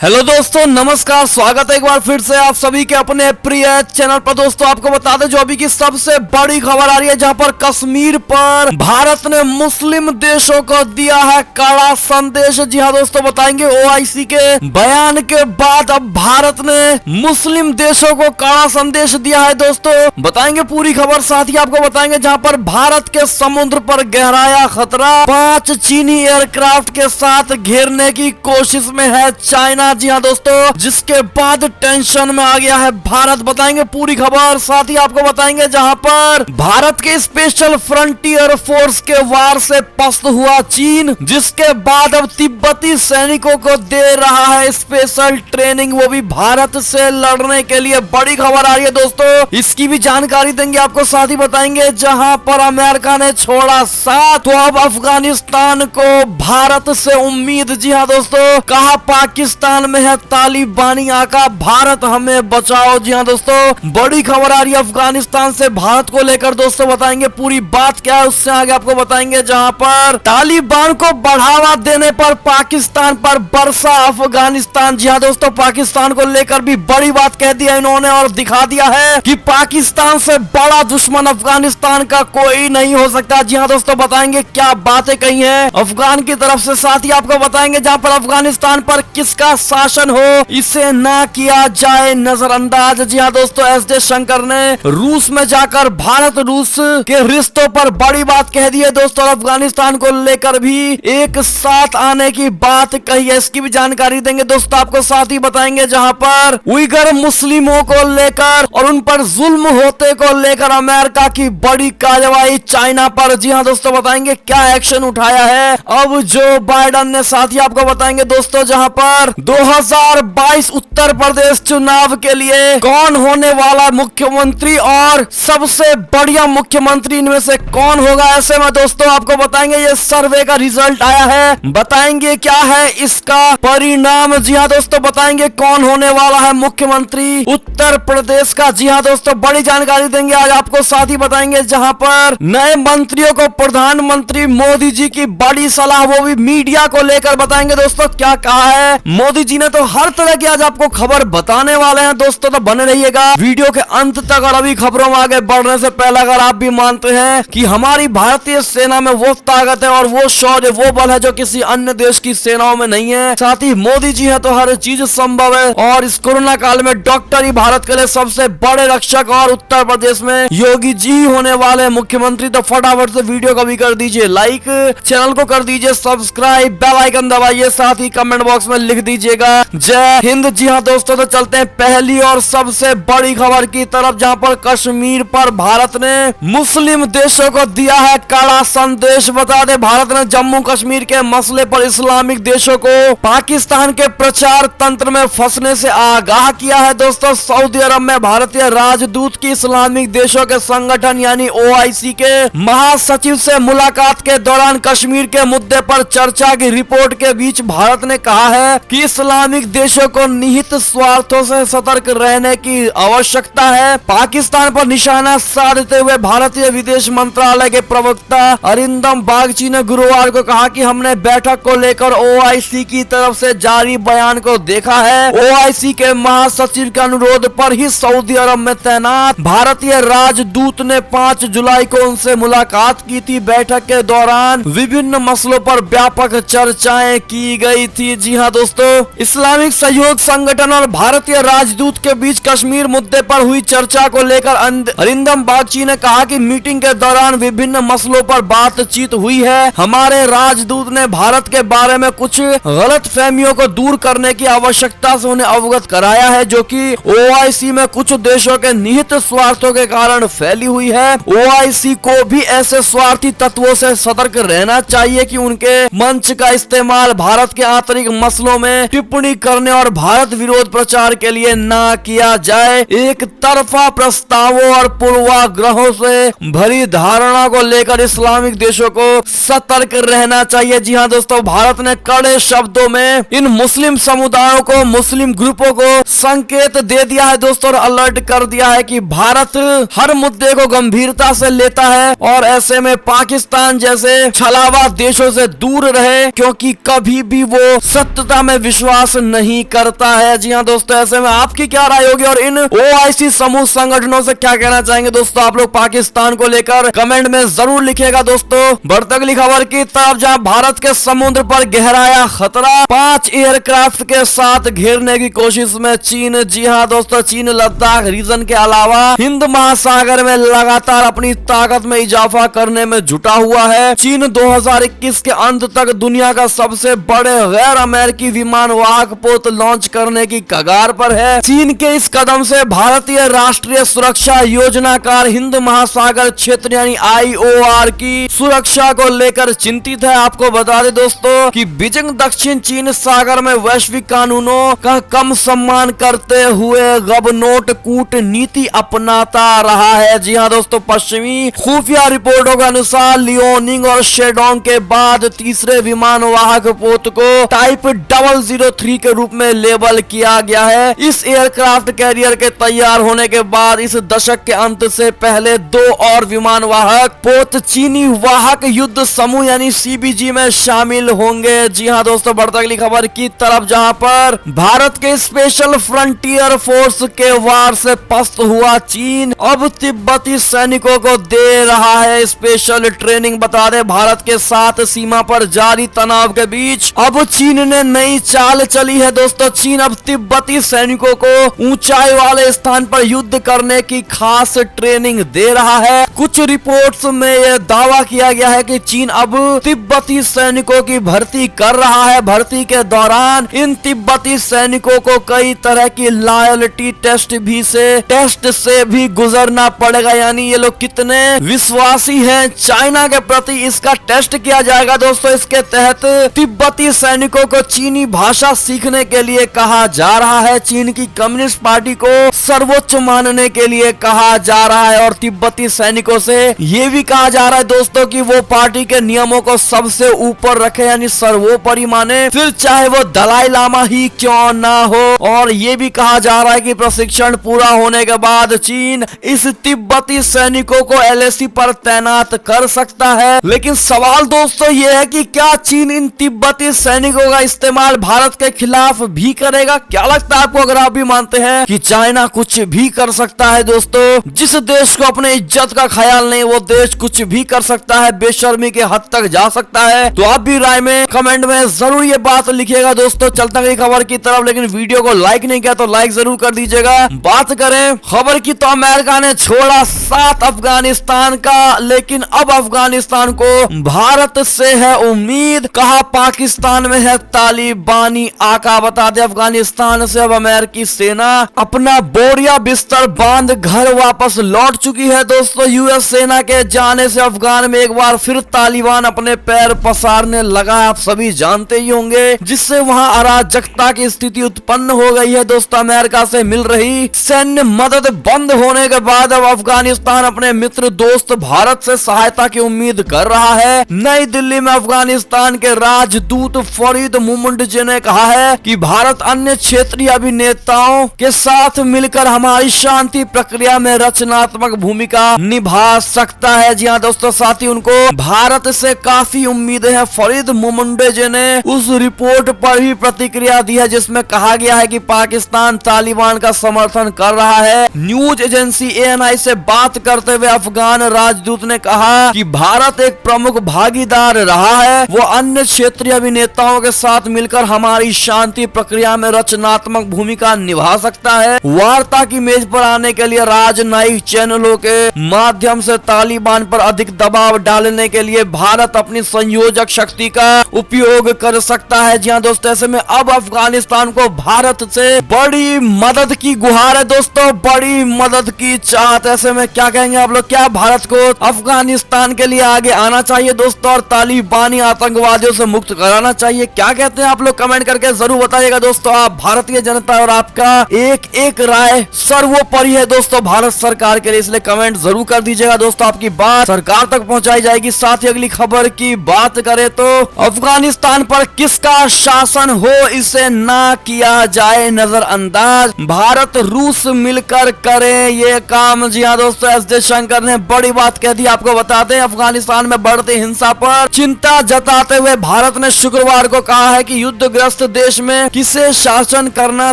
Hello दोस्तों, नमस्कार। स्वागत है एक बार फिर से आप सभी के अपने प्रिय चैनल पर। दोस्तों आपको बता दें जो अभी की सबसे बड़ी खबर आ रही है, जहां पर कश्मीर पर भारत ने मुस्लिम देशों को दिया है कड़ा संदेश। जी हाँ दोस्तों, बताएंगे ओआईसी के बयान के बाद अब भारत ने मुस्लिम देशों को कड़ा संदेश दिया है। दोस्तों बताएंगे पूरी खबर, साथ ही आपको बताएंगे जहां पर भारत के समुद्र पर गहराया खतरा, 5 चीनी एयरक्राफ्ट के साथ घेरने की कोशिश में है चाइना। जी हाँ दोस्तों, जिसके बाद टेंशन में आ गया है भारत। बताएंगे पूरी खबर, साथ ही आपको बताएंगे जहां पर भारत के स्पेशल फ्रंटियर फोर्स के वार से पस्त हुआ चीन, जिसके बाद अब तिब्बती सैनिकों को दे रहा है स्पेशल ट्रेनिंग, वो भी भारत से लड़ने के लिए। बड़ी खबर आ रही है दोस्तों, इसकी भी जानकारी देंगे आपको। साथ ही बताएंगे जहां पर अमेरिका ने छोड़ा साथ, तो अब अफगानिस्तान को भारत से उम्मीद। जी हाँ दोस्तों, कहा पाकिस्तान में है तालिबानी आका, भारत हमें बचाओ। जी हाँ दोस्तों, बड़ी खबर आ रही है अफगानिस्तान से भारत को लेकर। दोस्तों बताएंगे पूरी बात क्या है, उससे आगे आपको बताएंगे जहां पर तालिबान को बढ़ावा देने पर पाकिस्तान पर बरसा अफगानिस्तान। जी हाँ दोस्तों, पाकिस्तान को लेकर भी बड़ी बात कह दी है इन्होंने और दिखा दिया है कि पाकिस्तान से बड़ा दुश्मन अफगानिस्तान का कोई नहीं हो सकता। जी हाँ दोस्तों, बताएंगे क्या बातें कही है अफगान की तरफ से। साथ ही आपको बताएंगे जहां पर अफगानिस्तान पर किसका शासन हो, इसे ना किया जाए नजरअंदाज। जी हाँ दोस्तों, एस जयशंकर ने रूस में जाकर भारत रूस के रिश्तों पर बड़ी बात कह दी है दोस्तों। अफगानिस्तान को लेकर भी एक साथ आने की बात कही है, इसकी भी जानकारी देंगे दोस्तों आपको। साथ ही बताएंगे जहां पर उइगर मुस्लिमों को लेकर और उन पर जुल्म होते को लेकर अमेरिका की बड़ी कार्रवाई चाइना पर। जी हाँ दोस्तों, बताएंगे क्या एक्शन उठाया है अब जो बाइडन ने। साथ ही आपको बताएंगे दोस्तों जहां पर 2022 उत्तर प्रदेश चुनाव के लिए कौन होने वाला मुख्यमंत्री और सबसे बढ़िया मुख्यमंत्री इनमें से कौन होगा, ऐसे में दोस्तों आपको बताएंगे ये सर्वे का रिजल्ट आया है, बताएंगे क्या है इसका परिणाम। जी हाँ दोस्तों, बताएंगे कौन होने वाला है मुख्यमंत्री उत्तर प्रदेश का। जी हाँ दोस्तों, बड़ी जानकारी देंगे आज आपको। साथ ही बताएंगे जहां पर नए मंत्रियों को प्रधानमंत्री मोदी जी की बड़ी सलाह, वो भी मीडिया को लेकर। बताएंगे दोस्तों क्या कहा है मोदी जी ने, तो हर तरह की आज आपको खबर बताने वाले हैं दोस्तों, तो बने रहिएगा वीडियो के अंत तक। और अभी खबरों में आगे बढ़ने से पहले अगर आप भी मानते हैं कि हमारी भारतीय सेना में वो ताकत है और वो शौर्य, वो बल है जो किसी अन्य देश की सेनाओं में नहीं है, साथ ही मोदी जी है तो हर चीज संभव है। और इस कोरोना काल में डॉक्टर ही भारत के लिए सबसे बड़े रक्षक, और उत्तर प्रदेश में योगी जी होने वाले मुख्यमंत्री, तो फटाफट से वीडियो को भी कर दीजिए लाइक, चैनल को कर दीजिए सब्सक्राइब, बेल आइकन दबाइए, साथ ही कमेंट बॉक्स में लिख दीजिएगा जय हिंद। जी हाँ दोस्तों, तो चलते हैं पहली और सबसे बड़ी खबर की तरफ, जहां पर कश्मीर पर भारत ने मुस्लिम देशों को दिया है कड़ा संदेश। बता दें भारत ने जम्मू कश्मीर के मसले पर इस्लामिक देशों को पाकिस्तान के प्रचार तंत्र में फंसने से आगाह किया है। दोस्तों सऊदी अरब में भारतीय राजदूत की इस्लामिक देशों के संगठन यानी ओआईसी के महासचिव से मुलाकात के दौरान कश्मीर के मुद्दे पर चर्चा की रिपोर्ट के बीच भारत ने कहा है कि इस्लामिक देशों को निहित स्वार्थों से सतर्क रहने की आवश्यकता है। पाकिस्तान पर निशाना साधते हुए भारतीय विदेश मंत्रालय के प्रवक्ता अरिंदम बागची ने गुरुवार को कहा कि हमने बैठक को लेकर ओआईसी की तरफ से जारी बयान को देखा है। ओआईसी के महासचिव के अनुरोध पर ही सऊदी अरब में तैनात भारतीय राजदूत ने 5 जुलाई को उनसे मुलाकात की थी। बैठक के दौरान विभिन्न मसलों पर व्यापक चर्चाएं की गई थी। जी हाँ दोस्तों, इस्लामिक सहयोग संगठन और भारतीय राजदूत के बीच कश्मीर मुद्दे पर हुई चर्चा को लेकर अरिंदम बागची ने कहा कि मीटिंग के दौरान विभिन्न मसलों पर बातचीत हुई है। हमारे राजदूत ने भारत के बारे में कुछ गलत फहमियों को दूर करने की आवश्यकता से उन्हें अवगत कराया है, जो कि ओआईसी में कुछ देशों के निहित स्वार्थों के कारण फैली हुई है। ओआईसी को भी ऐसे स्वार्थी तत्वों से सतर्क रहना चाहिए कि उनके मंच का इस्तेमाल भारत के आंतरिक मसलों में टिप्पणी करने और भारत विरोध प्रचार के लिए ना किया जाए। एक तरफा प्रस्तावों और पूर्वाग्रहों से भरी धारणा को लेकर इस्लामिक देशों को सतर्क रहना चाहिए। जी हाँ दोस्तों, भारत ने कड़े शब्दों में इन मुस्लिम समुदायों को, मुस्लिम ग्रुपों को संकेत दे दिया है दोस्तों, और अलर्ट कर दिया है कि भारत हर मुद्दे को गंभीरता से लेता है और ऐसे में पाकिस्तान जैसे छलावा देशों से दूर रहे, क्योंकि कभी भी वो सत्यता में विश्वास विश्वास नहीं करता है। जी हाँ दोस्तों, ऐसे में आपकी क्या राय होगी और इन OIC समूह संगठनों से क्या कहना चाहेंगे दोस्तों आप लोग पाकिस्तान को लेकर? कमेंट में जरूर लिखिएगा दोस्तों। बढ़ते अगली खबर की तरफ, जहां भारत के समुद्र पर गहराया खतरा, 5 एयरक्राफ्ट के साथ घेरने की कोशिश में चीन। जी हाँ दोस्तों, चीन लद्दाख रीजन के अलावा हिंद महासागर में लगातार अपनी ताकत में इजाफा करने में जुटा हुआ है। चीन 2021 के अंत तक दुनिया का सबसे बड़े गैर अमेरिकी विमान वाहक पोत लॉन्च करने की कगार पर है। चीन के इस कदम से भारतीय राष्ट्रीय सुरक्षा योजनाकार हिंद महासागर क्षेत्र यानी IOR की सुरक्षा को लेकर चिंतित है। आपको बता दें दोस्तों कि बीजिंग दक्षिण चीन सागर में वैश्विक कानूनों का कम सम्मान करते हुए गबनोट कूटनीति अपनाता रहा है। जी हाँ दोस्तों, पश्चिमी खुफिया रिपोर्टों के अनुसार लियोनिंग और शेडोंग के बाद तीसरे विमान वाहक पोत को टाइप 003 के रूप में लेबल किया गया है। इस एयरक्राफ्ट कैरियर के तैयार होने के बाद इस दशक के अंत से पहले 2 और विमान वाहक पोत चीनी वाहक युद्ध समूह यानी CBG में शामिल होंगे। जी हाँ दोस्तों, बढ़ते अगली खबर की तरफ, जहां पर भारत के स्पेशल फ्रंटियर फोर्स के वार से पस्त हुआ चीन अब तिब्बती सैनिकों को दे रहा है स्पेशल ट्रेनिंग। बता दें, भारत के साथ सीमा पर जारी तनाव के बीच अब चीन ने नई चाल चली है दोस्तों। चीन अब तिब्बती सैनिकों को ऊंचाई वाले स्थान पर युद्ध करने की खास ट्रेनिंग दे रहा है। कुछ रिपोर्ट्स में यह दावा किया गया है कि चीन अब तिब्बती सैनिकों की भर्ती कर रहा है। भर्ती के दौरान इन तिब्बती सैनिकों को कई तरह की लॉयल्टी टेस्ट से भी गुजरना पड़ेगा, यानी ये लोग कितने विश्वासी हैं चाइना के प्रति, इसका टेस्ट किया जाएगा दोस्तों। इसके तहत तिब्बती सैनिकों को चीनी भाषा सीखने के लिए कहा जा रहा है। चीन की कम्युनिस्ट पार्टी को सर्वोच्च मानने के लिए कहा जा रहा है और तिब्बती सैनिकों से ये भी कहा जा रहा है दोस्तों कि वो पार्टी के नियमों को सबसे ऊपर रखे, यानी सर्वोपरि माने, फिर चाहे वो दलाई लामा ही क्यों ना हो। और ये भी कहा जा रहा है कि प्रशिक्षण पूरा होने के बाद चीन इस तिब्बती सैनिकों को LAC पर तैनात कर सकता है। लेकिन सवाल दोस्तों ये है कि क्या चीन इन तिब्बती सैनिकों का इस्तेमाल भारत के खिलाफ भी करेगा? क्या लगता है आपको, अगर आप भी मानते हैं कि चाइना कुछ भी कर सकता है दोस्तों? जिस देश को अपने इज्जत का ख्याल नहीं, वो देश कुछ भी कर सकता है, बेशर्मी के हद तक जा सकता है। तो आप भी राय में कमेंट में जरूर ये बात लिखिएगा दोस्तों। चलता गई खबर की तरफ, लेकिन वीडियो को लाइक नहीं किया तो लाइक जरूर कर दीजिएगा। बात करें खबर की तो अमेरिका ने छोड़ा साथ अफगानिस्तान का, लेकिन अब अफगानिस्तान को भारत से है उम्मीद। कहा पाकिस्तान में है तालिबानी आका। बता दे, अफगानिस्तान से अब अमेरिकी सेना अपना बोरिया बिस्तर बांध घर वापस लौट चुकी है दोस्तों। US सेना के जाने से अफगान में एक बार फिर तालिबान अपने पैर पसारने लगा, आप सभी जानते ही होंगे, जिससे वहां अराजकता की स्थिति उत्पन्न हो गई है दोस्तों। अमेरिका से मिल रही सैन्य मदद बंद होने के बाद अब अफगानिस्तान अपने मित्र दोस्त भारत से सहायता की उम्मीद कर रहा है। नई दिल्ली में अफगानिस्तान के राजदूत फरीद मुमंडजे ने कहा है कि भारत अन्य क्षेत्रीय अभिनेताओं के साथ मिलकर हमारी शांति प्रक्रिया में रचनात्मक भूमिका निभा सकता है। जी हाँ दोस्तों, साथ ही उनको भारत से काफी उम्मीदें हैं। फरीद मुमंडजे ने उस रिपोर्ट पर भी प्रतिक्रिया दी है जिसमें कहा गया है कि पाकिस्तान तालिबान का समर्थन कर रहा है। न्यूज एजेंसी ANI से बात करते हुए अफगान राजदूत ने कहा कि भारत एक प्रमुख भागीदार रहा है, वो अन्य क्षेत्रीय अभिनेताओं के साथ मिलकर हमारी शांति प्रक्रिया में रचनात्मक भूमिका निभा सकता है। वार्ता की मेज पर आने के लिए राजनयिक चैनलों के माध्यम से तालिबान पर अधिक दबाव डालने के लिए भारत अपनी संयोजक शक्ति का उपयोग कर सकता है। जी हाँ दोस्तों, ऐसे में अब अफगानिस्तान को भारत से बड़ी मदद की गुहार है दोस्तों, बड़ी मदद की चाहत। ऐसे में क्या कहेंगे आप लोग, क्या भारत को अफगानिस्तान के लिए आगे आना चाहिए दोस्तों और तालिबानी आतंकवादियों से मुक्त कराना चाहिए? क्या कहते हैं आप लोग, कमेंट करके जरूर बताइएगा दोस्तों। आप भारतीय जनता और आपका एक राय सर्वोपरि है दोस्तों भारत सरकार के लिए, इसलिए कमेंट जरूर कर दीजिएगा दोस्तों। आपकी बात सरकार तक पहुंचाई जाएगी। साथ ही अगली खबर की बात करें तो अफगानिस्तान पर किसका शासन हो, इसे ना किया जाए नजरअंदाज, भारत रूस मिलकर करें ये काम। जी हाँ दोस्तों, एस जयशंकर ने बड़ी बात कह दी। आपको बता दें, अफगानिस्तान में बढ़ती हिंसा पर चिंता जताते हुए भारत ने शुक्रवार को कहा है कि युद्धग्रस्त ग्रस्त देश में किसे शासन करना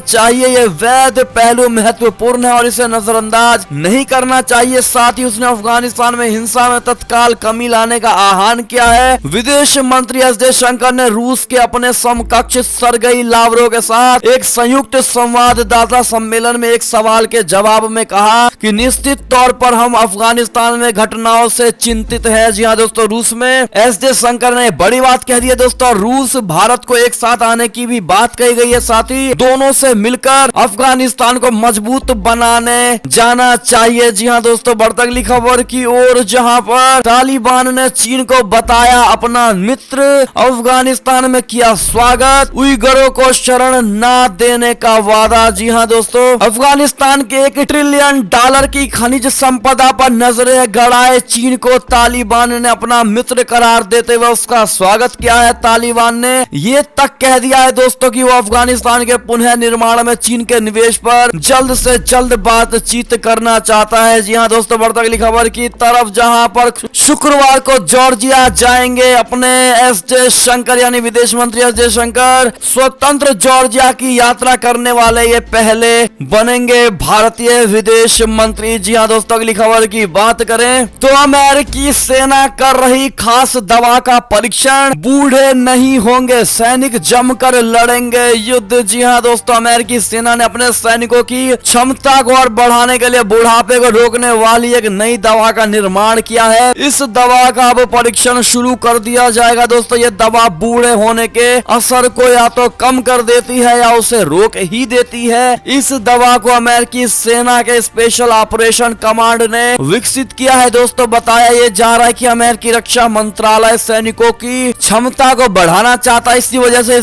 चाहिए, ये वैध पहलू महत्वपूर्ण है और इसे नजरअंदाज नहीं करना चाहिए। साथ ही उसने अफगानिस्तान में हिंसा में तत्काल कमी लाने का आह्वान किया है। विदेश मंत्री एस जयशंकर ने रूस के अपने समकक्ष सरगई लावरोव के साथ एक संयुक्त संवाददाता सम्मेलन में एक सवाल के जवाब में कहा कि निश्चित तौर पर हम अफगानिस्तान में घटनाओं से चिंतित है। जी हाँ दोस्तों, रूस में एस जयशंकर ने बड़ी बात कह दी है दोस्तों। रूस भारत को एक साथ आने की भी बात कही गई है, साथ ही दोनों से मिलकर अफगानिस्तान को मजबूत बनाने जाना चाहिए। जी हाँ दोस्तों, बढ़ती अगली खबर की ओर, जहां पर तालिबान ने चीन को बताया अपना मित्र, अफगानिस्तान में किया स्वागत, उइगरों को शरण न देने का वादा। जी हाँ दोस्तों, अफगानिस्तान के $1 ट्रिलियन की खनिज संपदा पर नजरें गड़ाए चीन को तालिबान ने अपना मित्र करार देते हुए उसका स्वागत किया है। तालिबान ने ये तक कह दिया है दोस्तों कि वो अफगानिस्तान के पुनः निर्माण में चीन के निवेश पर जल्द से जल्द बातचीत करना चाहता है। जी हाँ दोस्तों, बढ़ती अगली खबर की तरफ, जहां पर शुक्रवार को जॉर्जिया जाएंगे अपने एस जयशंकर यानी विदेश मंत्री एस जयशंकर। स्वतंत्र जॉर्जिया की यात्रा करने वाले ये पहले बनेंगे भारतीय विदेश मंत्री। जी हाँ दोस्तों, अगली खबर की बात करें तो अमेरिकी सेना कर रही खास दवा का परीक्षण, बूढ़े नहीं होंगे सैनिक जमकर लड़ेंगे युद्ध। जी हाँ दोस्तों, अमेरिकी सेना ने अपने सैनिकों की क्षमता को और बढ़ाने के लिए बुढ़ापे को रोकने वाली एक नई दवा का निर्माण किया है। इस दवा का अब परीक्षण शुरू कर दिया जाएगा दोस्तों। ये दवा बूढ़े होने के असर को या तो कम कर देती है या उसे रोक ही देती है। इस दवा को अमेरिकी सेना के स्पेशल ऑपरेशन कमांड ने विकसित किया है दोस्तों। बताया ये जा रहा है कि अमेरिकी रक्षा मंत्रालय सैनिकों की क्षमता को बढ़ाना चाहता है, इसी वजह से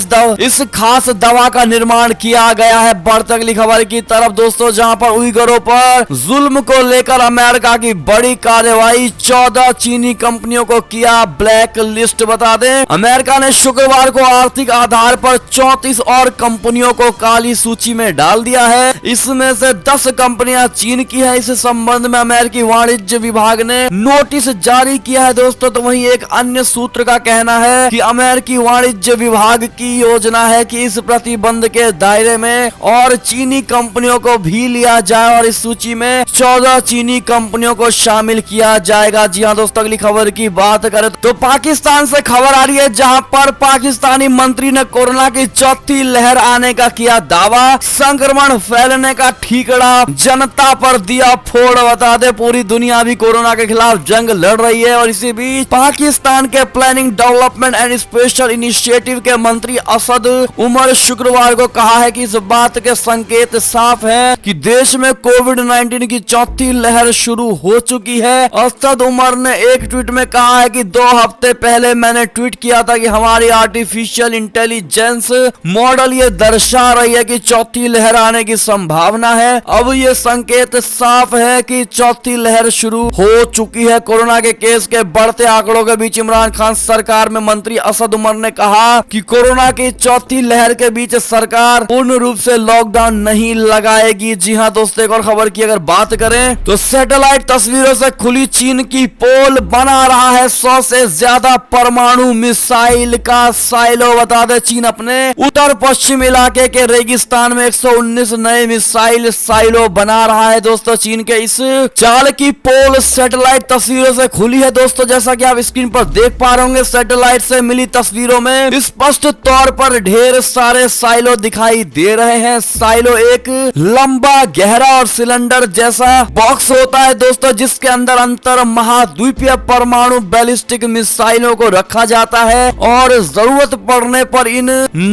इस खास दवा का निर्माण किया गया है। बढ़ती अगली खबर की तरफ दोस्तों, जहां पर उइगरों पर जुल्म को लेकर अमेरिका की बड़ी कार्रवाई, 14 चीनी कंपनियों को किया ब्लैक लिस्ट। बता दें, अमेरिका ने शुक्रवार को आर्थिक आधार पर 34 और कंपनियों को काली सूची में डाल दिया है। इसमें से 10 कंपनियां चीन की है। इस संबंध में अमेरिकी वाणिज्य विभाग ने नोटिस जारी किया है दोस्तों। तो वहीं एक अन्य सूत्र का कहना है कि अमेरिकी वाणिज्य विभाग की योजना है कि इस प्रतिबंध के दायरे में और चीनी कंपनियों को भी लिया जाए और इस सूची में 14 चीनी कंपनियों को शामिल किया जाएगा। जी हाँ दोस्तों, अगली खबर की बात करें तो पाकिस्तान से खबर आ रही है, जहां पर पाकिस्तानी मंत्री ने कोरोना की चौथी लहर आने का किया दावा, संक्रमण फैलने का ठीकरा जनता पर दिया फोड़। बता दे, पूरी दुनिया भी कोरोना के खिलाफ जंग लड़ रही है और इसी बीच पाकिस्तान के planning development and special initiative के मंत्री असद उमर शुक्रवार को कहा है कि इस बात के संकेत साफ है कि देश में कोविड-19 की चौथी लहर शुरू हो चुकी है। असद उमर ने एक ट्वीट में कहा है कि 2 हफ्ते पहले मैंने ट्वीट किया था कि हमारी आर्टिफिशियल इंटेलिजेंस मॉडल ये दर्शा रही है कि चौथी लहर आने की संभावना है। अब ये संकेत साफ है कि चौथी लहर शुरू हो चुकी है। कोरोना के केस के बढ़ते आंकड़ों के बीच इमरान खान सरकार में मंत्री असद उमर ने कहा कि कोरोना की चौथी लहर के बीच सरकार पूर्ण रूप से लॉकडाउन नहीं लगाएगी। जी हाँ दोस्तों, एक और खबर की अगर बात करें तो सैटेलाइट तस्वीरों से खुली चीन की पोल बना रहा है 100 से ज्यादा परमाणु मिसाइल का साइलो। बता दे, चीन अपने उत्तर पश्चिम इलाके के रेगिस्तान में 119 नए मिसाइल साइलो बना रहा है दोस्तों। चीन के इस चाल की पोल सैटेलाइट तस्वीरों से खुली है दोस्तों। जैसा कि आप स्क्रीन पर देख पा रहे होंगे, सैटेलाइट से मिली तस्वीरों में स्पष्ट तौर पर ढेर सारे साइलो दिखाई दे रहे हैं। साइलो एक लंबा, गहरा और सिलेंडर जैसा बॉक्स होता है दोस्तों, जिसके अंदर अंतर महाद्वीपीय परमाणु बैलिस्टिक मिसाइलों को रखा जाता है और जरूरत पड़ने पर इन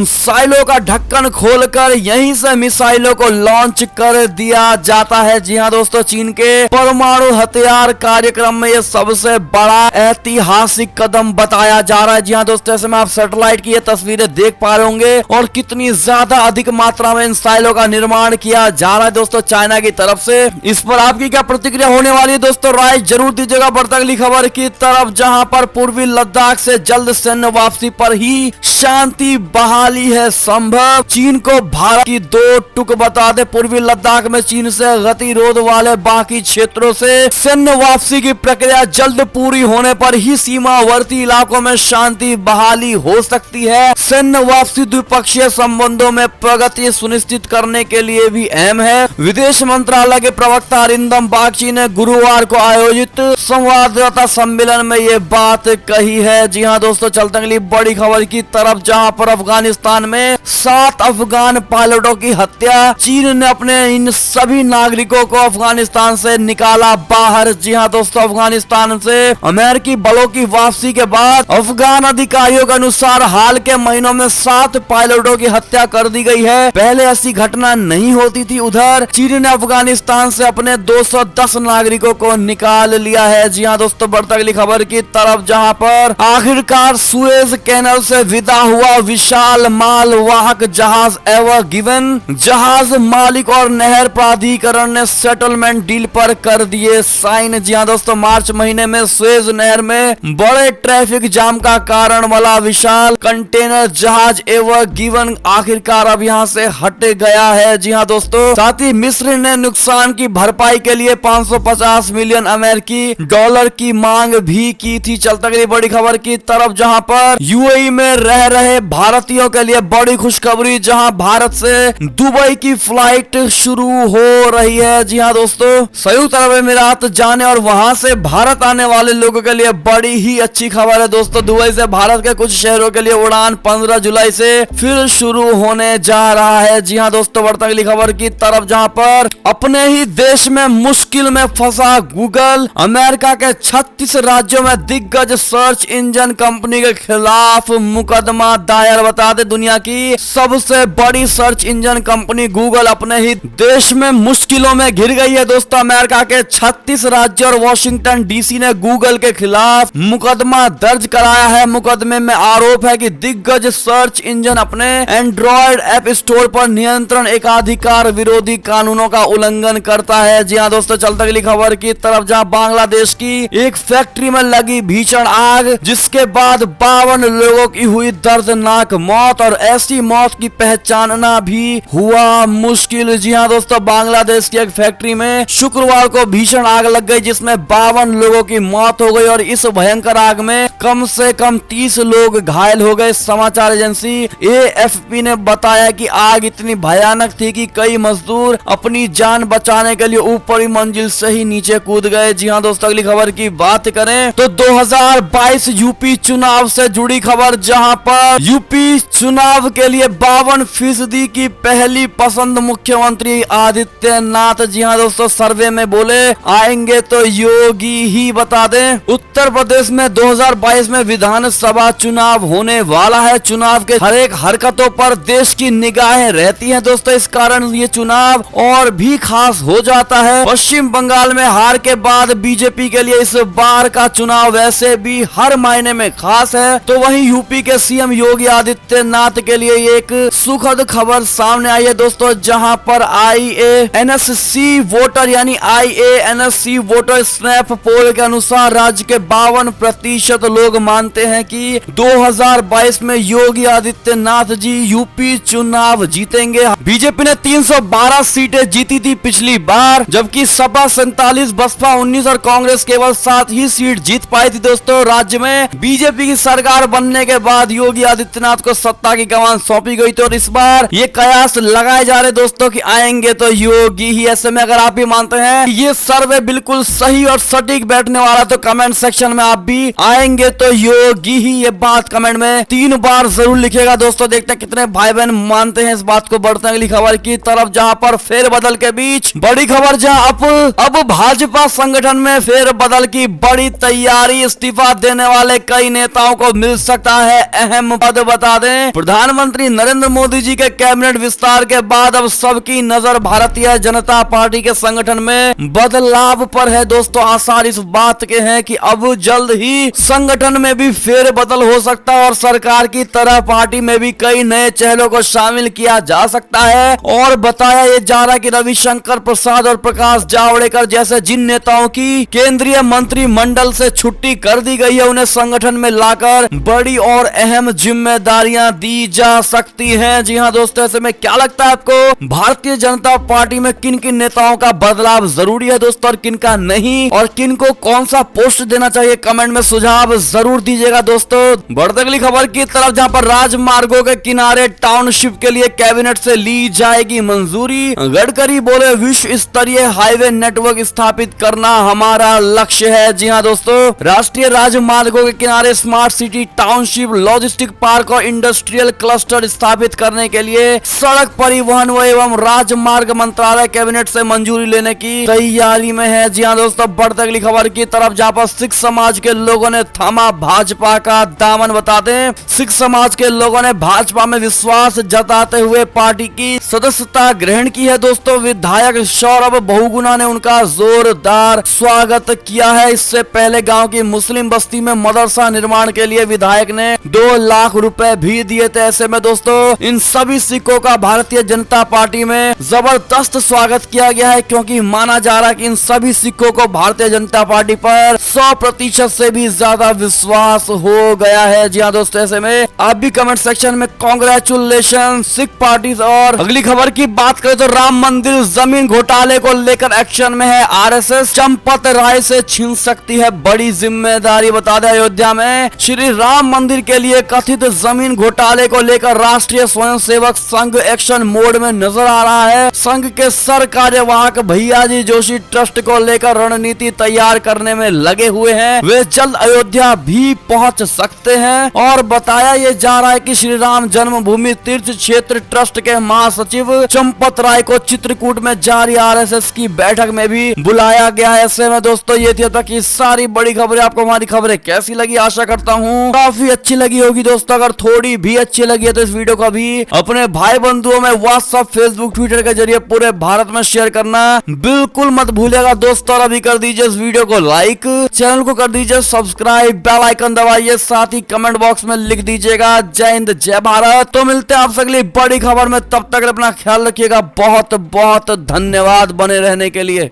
साइलो का ढक्कन खोलकर यहीं से मिसाइलों को लॉन्च कर दिया जाता है। जी हाँ दोस्तों, चीन के परमाणु हथियार कार्यक्रम में यह सबसे बड़ा ऐतिहासिक कदम बताया जा रहा है। जी हाँ दोस्तों, ऐसे में आप सैटेलाइट की ये तस्वीरें देख पा रहे होंगे और कितनी ज्यादा अधिक मात्रा में इन साइलो का निर्माण किया जा रहा है दोस्तों चाइना की तरफ से। इस पर आपकी क्या प्रतिक्रिया होने वाली है दोस्तों, राय जरूर दीजिएगा। बढ़ती अगली खबर की तरफ, जहां पर पूर्वी लद्दाख से जल्द सैन्य वापसी पर ही शांति बहाली है संभव, चीन को भारत की 2 टुक। बता बता दें पूर्वी लद्दाख में चीन से गतिरोध वाले बाकी क्षेत्रों से सैन्य वापसी की प्रक्रिया जल्द पूरी होने पर ही सीमावर्ती इलाकों में शांति बहाली हो सकती है। सैन्य वापसी द्विपक्षीय संबंधों में प्रगति सुनिश्चित करने के लिए भी अहम है। विदेश मंत्रालय के प्रवक्ता अरिंदम बागची ने गुरुवार को आयोजित संवाददाता सम्मेलन में ये बात कही है। जी हाँ दोस्तों, चलते अगली बड़ी खबर की तरफ, जहां पर अफगानिस्तान में 7 अफगान पायलटों की हत्या। चीन ने अपने इन सभी नागरिकों को अफगानिस्तान से निकाला बाहर। जी हाँ दोस्तों, अफगानिस्तान से अमेरिकी बलों की वापसी के बाद अफगान अधिकारियों के अनुसार हाल के महीनों में 7 पायलटों की हत्या कर दी गई है। पहले ऐसी घटना नहीं होती थी। उधर चीन ने अफगानिस्तान से अपने 210 नागरिकों को निकाल लिया है। जी हाँ दोस्तों, बढ़ते अगली खबर की तरफ, जहां पर आखिरकार सुएज कैनल से विदा हुआ विशाल माल वाहक जहाज एवर गिवन। जहाज मालिक और नहर प्राधिकरण ने सेटलमेंट डील पर कर दिए साइन। जी हाँ दोस्तों, मार्च महीने में सुएज नहर में बड़े ट्रैफिक जाम का कारण वाला विशाल कंटेनर जहाज एवर गिवन आखिरकार अब यहाँ से हट गया है। जी हाँ दोस्तों, साथ ही मिस्र ने नुकसान की भरपाई के लिए 550 मिलियन अमेरिकी डॉलर की मांग भी की थी। चलता गई बड़ी खबर की तरफ, जहां पर यूएई में रह रहे भारतीयों के लिए बड़ी खुशखबरी, जहां भारत से दुबई की फ्लाइट शुरू हो रही है। जी हाँ दोस्तों, संयुक्त अरब अमीरात जाने और वहां से भारत आने वाले लोगों के लिए बड़ी ही अच्छी खबर है दोस्तों। दुबई से भारत के कुछ शहरों के लिए उड़ान 15 जुलाई से फिर शुरू होने जा रहा है। जी हाँ दोस्तों, बढ़ते अगली खबर की तरफ, जहां पर अपने ही देश में मुश्किल में फंसा गूगल। अमेरिका के 36 राज्यों में दिग्गज सर्च इंजन कंपनी के खिलाफ मुकदमा दायर। बता दे दुनिया की सबसे बड़ी सर्च इंजन कंपनी गूगल अपने ही देश में मुश्किलों में घिर गई है दोस्तों। अमेरिका के 36 राज्य और वॉशिंगटन डीसी ने गूगल के खिलाफ मुकदमा दर्ज कराया है। मुकदमे में आरोप है कि दिग्गज सर्च इंजन अपने एंड्रॉयड ऐप स्टोर पर नियंत्रण एकाधिकार विरोधी कानूनों का उल्लंघन करता है। जी हाँ दोस्तों, चलते अगली खबर की तरफ, जहां बांग्लादेश की एक फैक्ट्री में लगी भीषण आग, जिसके बाद 52 लोगों की हुई दर्दनाक मौत और ऐसी मौत की पहचानना भी हुआ मुश्किल। जी हाँ दोस्तों, बांग्लादेश की एक फैक्ट्री में शुक्रवार को भीषण आग लग गई, जिसमें 52 लोगों की मौत हो गई और इस भयंकर आग में कम से कम 30 लोग घायल हो गए। समाचार एजेंसी एएफपी ने बताया कि आग इतनी भयानक थी कि कई मजदूर अपनी जान बचाने के लिए ऊपरी मंजिल से ही नीचे कूद गए। जी हाँ दोस्तों, अगली खबर की बात करें तो 2022 यूपी चुनाव से जुड़ी खबर, जहां पर यूपी चुनाव के लिए 52% की पहली पसंद मुख्यमंत्री आदित्यनाथ। जी हाँ दोस्तों, सर्वे में बोले आएंगे तो योगी ही। बता दें उत्तर प्रदेश में 2022 में विधानसभा चुनाव होने वाला है। चुनाव के हर एक हरकतों पर देश की निगाहें रहती हैं दोस्तों, इस कारण ये चुनाव और भी खास हो जाता है। पश्चिम बंगाल में हार के बाद बीजेपी के लिए इस बार का चुनाव वैसे भी हर मायने में खास है। तो वहीं यूपी के सीएम योगी आदित्यनाथ के लिए एक सुखद खबर सामने आई है दोस्तों, जहां पर IANSC वोटर यानी IANSC वोटर स्नैप पोल के अनुसार राज्य के 52% लोग मानते हैं कि 2022 में योगी आदित्यनाथ जी यूपी चुनाव जीतेंगे। बीजेपी ने 312 सीटें जीती थी पिछली बार, जबकि सपा 47, बसपा 19 और कांग्रेस केवल 7 ही सीट जीत पाई थी दोस्तों। राज्य में बीजेपी की सरकार बनने के बाद योगी आदित्यनाथ को सत्ता की कमान सौंपी गई थी और इस बार ये कयास लगाए जा रहे दोस्तों कि आएंगे तो योगी ही। ऐसे में अगर आप भी मानते हैं ये सर्वे बिल्कुल सही और सटीक बैठने वाला, तो कमेंट सेक्शन में आप भी आएंगे तो योगी ही ये बात कमेंट में 3 बार जरूर लिखेगा दोस्तों। देखते हैं कितने भाई बहन मानते हैं इस बात को। बढ़ते हैं अगली खबर की तरफ, जहां पर फेरबदल के बीच बड़ी खबर, जहां अब भाजपा संगठन में फेरबदल की बड़ी तैयारी। इस्तीफा देने वाले कई नेताओं को मिल सकता है अहम पद। बता दें प्रधानमंत्री नरेंद्र मोदी जी के कैबिनेट विस्तार के बाद अब सबकी नजर भारतीय जनता पार्टी के संगठन में बदलाव पर है दोस्तों। आसार इस बात के हैं कि अब जल्द ही संगठन में भी फेरबदल हो सकता है और सरकार की तरह पार्टी में भी कई नए चेहरों को शामिल किया जा सकता है। और बताया ये जा रहा है कि रविशंकर प्रसाद और प्रकाश जावड़ेकर जैसे जिन नेताओं की केंद्रीय मंत्रिमंडल से छुट्टी कर दी गई है, उन्हें संगठन में लाकर बड़ी और अहम जिम्मेदारियां दी जा सकती हैं। जी हां दोस्तों, ऐसे में क्या लगता है आपको भारतीय जनता पार्टी में किन किन नेताओं का बदलाव जरूरी है दोस्तों और किन का नहीं, और किन को कौन सा पोस्ट देना चाहिए, कमेंट में सुझाव जरूर दीजिएगा दोस्तों। बढ़ते अगली खबर की तरफ, जहां पर राजमार्गों के किनारे टाउनशिप के लिए कैबिनेट से ली जाएगी मंजूरी। गडकरी बोले विश्व स्तरीय हाईवे नेटवर्क स्थापित करना हमारा लक्ष्य है। जी हां दोस्तों, राष्ट्रीय राजमार्गों के किनारे smart city, township, logistic park और इंडस्ट्रियल क्लस्टर स्थापित करने के लिए सड़क परिवहन एवं राजमार्ग मंत्रालय कैबिनेट से मंजूरी लेने की तैयारी में है। जी हां दोस्तों, बढ़ते अगली खबर की तरफ, जहां पर सिख समाज के लोगों ने थामा भाजपा का दामन। बता दें, सिख समाज के लोगों ने भाजपा में विश्वास जताते हुए पार्टी की सदस्यता ग्रहण की है दोस्तों। विधायक सौरभ बहुगुणा ने उनका जोरदार स्वागत किया है। इससे पहले गांव की मुस्लिम बस्ती में मदरसा निर्माण के लिए विधायक ने 2 लाख रुपए भी दिए थे। ऐसे में दोस्तों इन सभी सिखों का भारतीय जनता पार्टी में जबरदस्त स्वागत किया गया है, क्योंकि माना जा रहा है कि इन सभी सिखों को भारतीय जनता पार्टी पर 100% से भी ज्यादा विश्वास हो गया है। जी हाँ दोस्तों, ऐसे में आप भी कमेंट सेक्शन में कांग्रेचुलेशन सिख पार्टी। और अगली खबर की बात करें तो राम मंदिर जमीन घोटाले को लेकर एक्शन में है आरएसएस। चंपत राय से छीन सकती है बड़ी जिम्मेदारी। बता दें, अयोध्या में श्री राम मंदिर के लिए कथित जमीन घोटाले को लेकर राष्ट्रीय स्वयंसेवक संघ एक्शन मोड में नजर आ रहा है। संघ के सर कार्यवाहक भैयाजी जोशी ट्रस्ट को लेकर रणनीति तैयार करने में लगे हुए हैं। वे जल्द अयोध्या भी पहुंच सकते हैं। और बताया ये जा रहा है कि श्री राम जन्मभूमि तीर्थ क्षेत्र ट्रस्ट के महासचिव चंपत राय को चित्रकूट में जारी आरएसएस की बैठक में भी बुलाया गया है। ऐसे में दोस्तों ये थी अब तक की सारी बड़ी खबरें। आपको हमारी खबरें कैसी लगी? आशा करता हूँ काफी अच्छी लगी होगी दोस्तों। अगर थोड़ी भी अच्छी लगी है तो इस वीडियो को भी अपने भाई बंधुओं में व्हाट्सएप, फेसबुक, ट्विटर के जरिए पूरे भारत में शेयर करना बिल्कुल मत भूलिएगा दोस्तों। और अभी कर दीजिए इस वीडियो को लाइक, चैनल को कर दीजिए सब्सक्राइब, बेल आइकन दबाइए, साथ ही कमेंट बॉक्स में लिख दीजिएगा जय हिंद जय भारत। तो मिलते हैं आपसे अगली बड़ी खबर में, तब तक अपना ख्याल रखिएगा। बहुत बहुत धन्यवाद बने रहने के लिए।